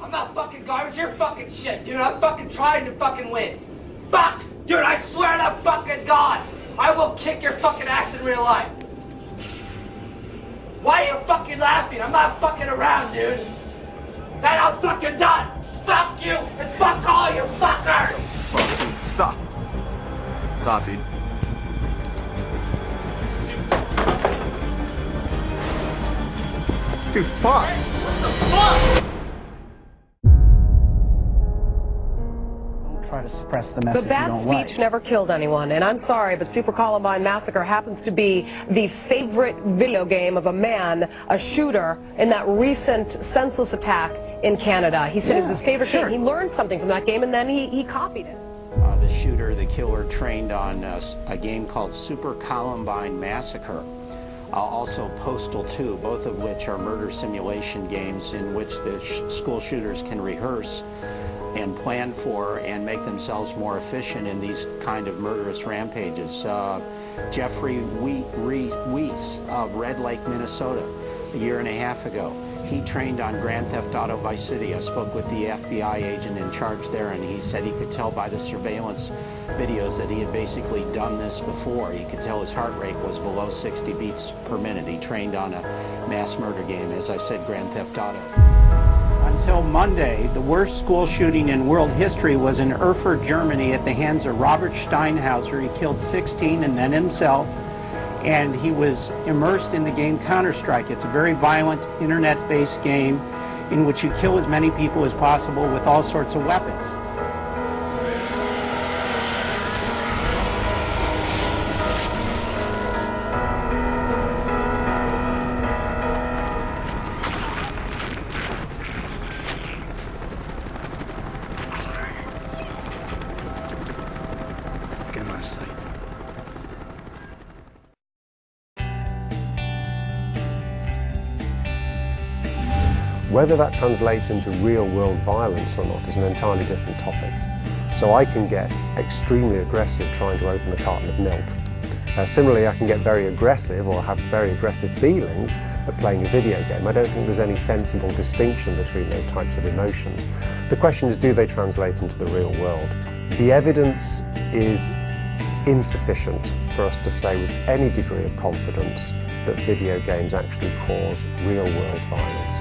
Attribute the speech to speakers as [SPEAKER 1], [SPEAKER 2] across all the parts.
[SPEAKER 1] I'm not fucking garbage, you're fucking shit, dude. I'm fucking trying to fucking win. Fuck! Dude, I swear to fucking God, I will kick your fucking ass in real life. Why are you fucking laughing? I'm not fucking around, dude. And I'm fucking done. Fuck you and fuck all you fuckers!
[SPEAKER 2] Fucking stop. Stop, dude. Dude, fuck!
[SPEAKER 1] What the fuck?
[SPEAKER 3] Don't try to suppress the message
[SPEAKER 4] The bad
[SPEAKER 3] you don't
[SPEAKER 4] speech
[SPEAKER 3] like.
[SPEAKER 4] never killed anyone, and I'm sorry, but Super Columbine Massacre happens to be the favorite video game of a man, a shooter, in that recent senseless attack in Canada. He said it was his favorite game. He learned something from that game, and then he copied it.
[SPEAKER 5] The shooter, the killer, trained on a game called Super Columbine Massacre. Also Postal 2, both of which are murder simulation games in which the school shooters can rehearse and plan for and make themselves more efficient in these kind of murderous rampages. Jeffrey Weiss of Red Lake, Minnesota, a year and a half ago. He trained on Grand Theft Auto Vice City. I spoke with the FBI agent in charge there, and he said he could tell by the surveillance videos that he had basically done this before. He could tell his heart rate was below 60 beats per minute. He trained on a mass murder game, as I said, Grand Theft Auto.
[SPEAKER 3] Until Monday, the worst school shooting in world history was in Erfurt, Germany, at the hands of Robert Steinhauser. He killed 16 and then himself, and he was immersed in the game Counter-Strike. It's a very violent, internet-based game in which you kill as many people as possible with all sorts of weapons.
[SPEAKER 2] Let's get him out of sight.
[SPEAKER 6] Whether that translates into real-world violence or not is an entirely different topic. So I can get extremely aggressive trying to open a carton of milk. Similarly, I can get very aggressive or have very aggressive feelings at playing a video game. I don't think there's any sensible distinction between those types of emotions. The question is, do they translate into the real world? The evidence is insufficient for us to say with any degree of confidence that video games actually cause real-world violence.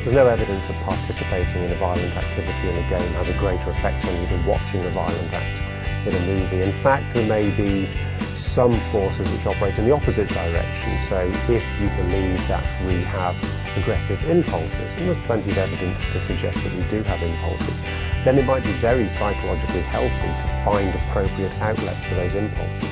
[SPEAKER 6] There's no evidence that participating in a violent activity in a game has a greater effect on you than watching a violent act in a movie. In fact, there may be some forces which operate in the opposite direction. So if you believe that we have aggressive impulses, and there's plenty of evidence to suggest that we do have impulses, then it might be very psychologically healthy to find appropriate outlets for those impulses.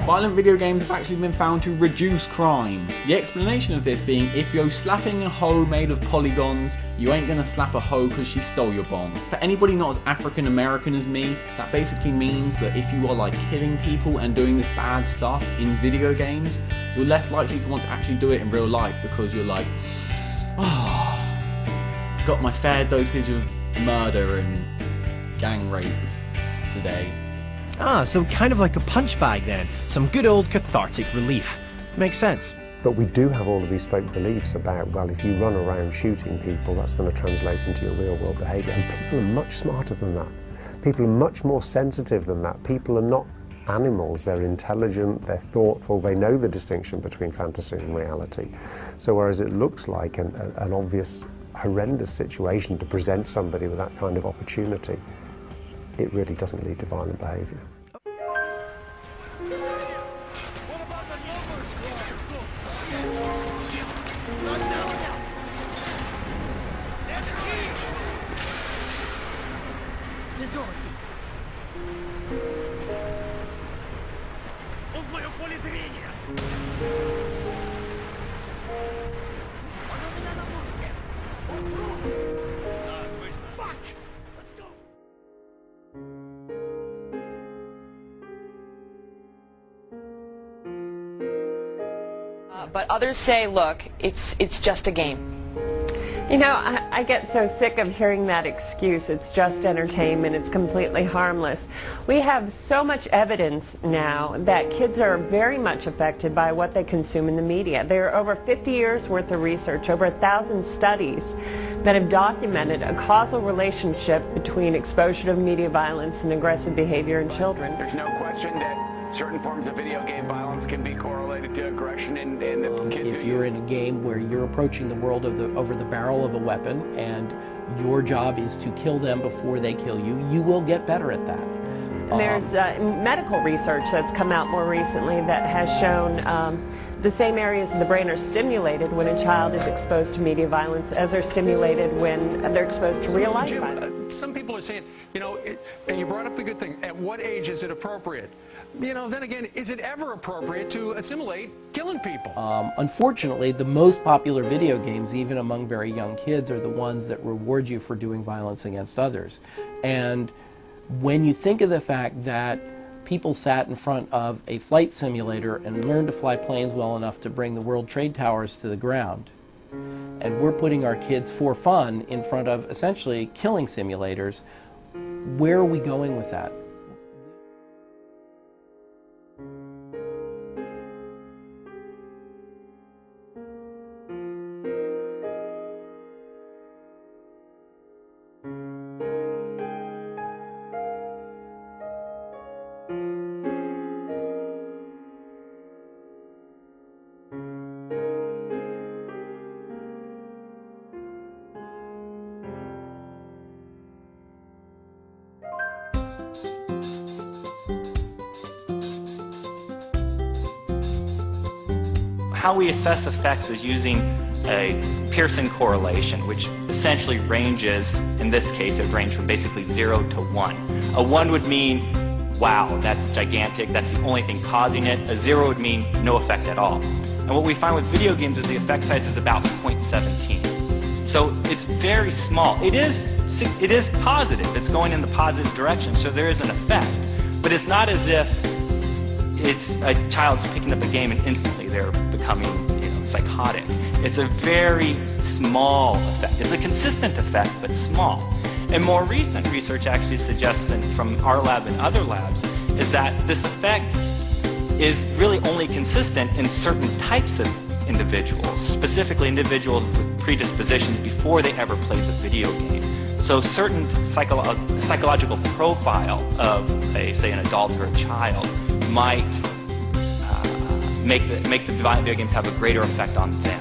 [SPEAKER 7] Violent video games have actually been found to reduce crime. The explanation of this being, if you're slapping a hoe made of polygons, you ain't gonna slap a hoe because she stole your bomb. For anybody not as African American as me, that basically means that if you are like killing people and doing this bad stuff in video games, you're less likely to want to actually do it in real life because you're like, oh, got my fair dosage of murder and gang rape today.
[SPEAKER 8] Ah, so kind of like a punch bag then. Some good old cathartic relief. Makes sense.
[SPEAKER 6] But we do have all of these folk beliefs about, well, if you run around shooting people, that's going to translate into your real-world behaviour. And people are much smarter than that. People are much more sensitive than that. People are not animals. They're intelligent, they're thoughtful, they know the distinction between fantasy and reality. So whereas it looks like an obvious, horrendous situation to present somebody with that kind of opportunity, it really doesn't lead to violent behaviour.
[SPEAKER 9] But others say, look, it's just a game. You know, I get so sick of hearing that excuse. It's just entertainment. It's completely harmless. We have so much evidence now that kids are very much affected by what they consume in the media. There are over 50 years worth of research, over 1,000 studies that have documented a causal relationship between exposure to media violence and aggressive behavior in children.
[SPEAKER 10] There's no question that certain forms of video game violence can be correlated to aggression in the kids.
[SPEAKER 3] If you're in a game where you're approaching the world over the barrel of a weapon and your job is to kill them before they kill you, you will get better at that.
[SPEAKER 9] There's medical research that's come out more recently that has shown the same areas of the brain are stimulated when a child is exposed to media violence as are stimulated when they're exposed to real life violence.
[SPEAKER 11] Some people are saying, you know, and you brought up the good thing, at what age is it appropriate? You know, then again, is it ever appropriate to assimilate killing people?
[SPEAKER 3] Unfortunately, the most popular video games, even among very young kids, are the ones that reward you for doing violence against others. And when you think of the fact that people sat in front of a flight simulator and learned to fly planes well enough to bring the World Trade Towers to the ground, and we're putting our kids for fun in front of essentially killing simulators, where are we going with that?
[SPEAKER 12] How we assess effects is using a Pearson correlation, which essentially ranges, in this case, it ranged from basically 0 to 1. A 1 would mean, wow, that's gigantic, that's the only thing causing it. A 0 would mean no effect at all. And what we find with video games is the effect size is about 0.17. So it's very small. It is positive, it's going in the positive direction, so there is an effect. But it's not as if it's a child's picking up a game and instantly they're becoming, you know, psychotic. It's a very small effect. It's a consistent effect, but small. And more recent research actually suggests, and from our lab and other labs, is that this effect is really only consistent in certain types of individuals, specifically individuals with predispositions before they ever played the video game. So certain psychological profile of, say, an adult or a child might make the video games have a greater effect on them.